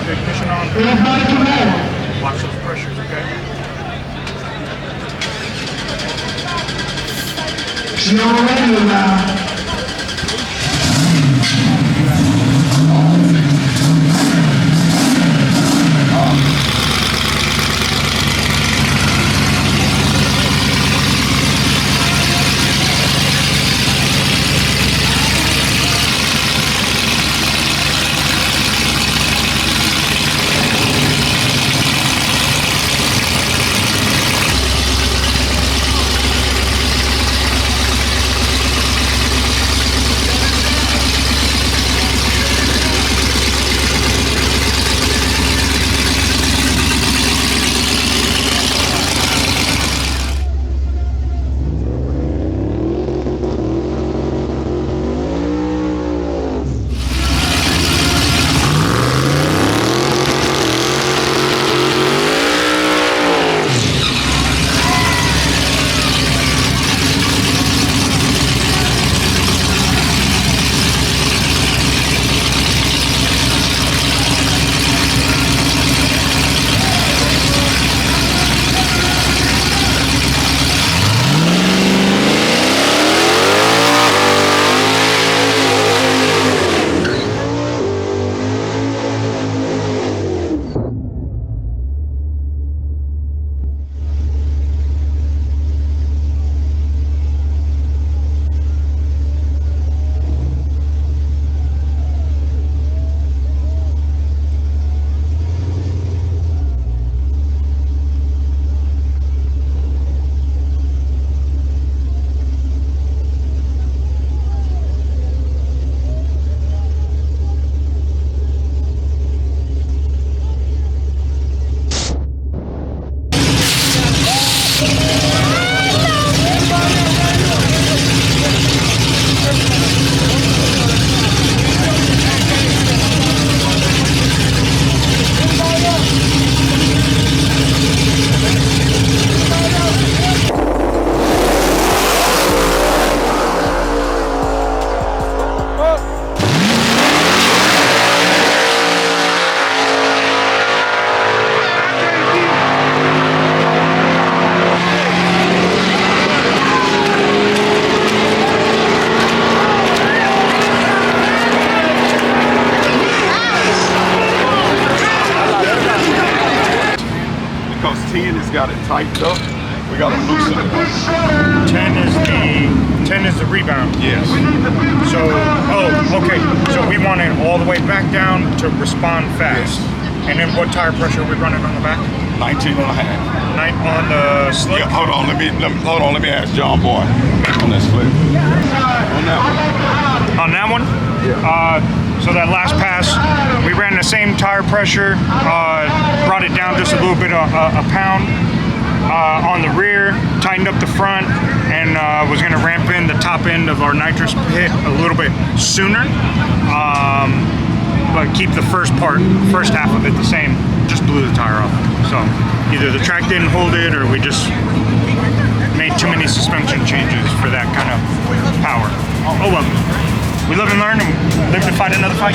Ignition on. Watch those pressures, okay? She's on the radio now. Got it tightened up. We got to loosen it. 10 is the rebound. Yes. So, okay. So we want it all the way back down to respond fast. Yes. And then what tire pressure are we running on the back? 19 and a half. On the slick? Yeah, hold on. Let me ask John Boy on this flip. On that one. On that one? Yeah. So that last pass, we ran the same tire pressure, brought it down just a little bit, a pound on the rear, tightened up the front, and was going to ramp in the top end of our nitrous pit a little bit sooner, but keep the first half of it the same. Just blew the tire off. So either the track didn't hold it, or we just made too many suspension changes for that kind of power. Oh well. We live and learn, and live to fight another fight.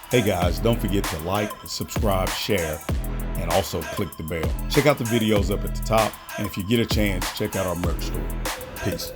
Hey guys, don't forget to like, subscribe, share, and also click the bell. Check out the videos up at the top, and if you get a chance, check out our merch store. Peace.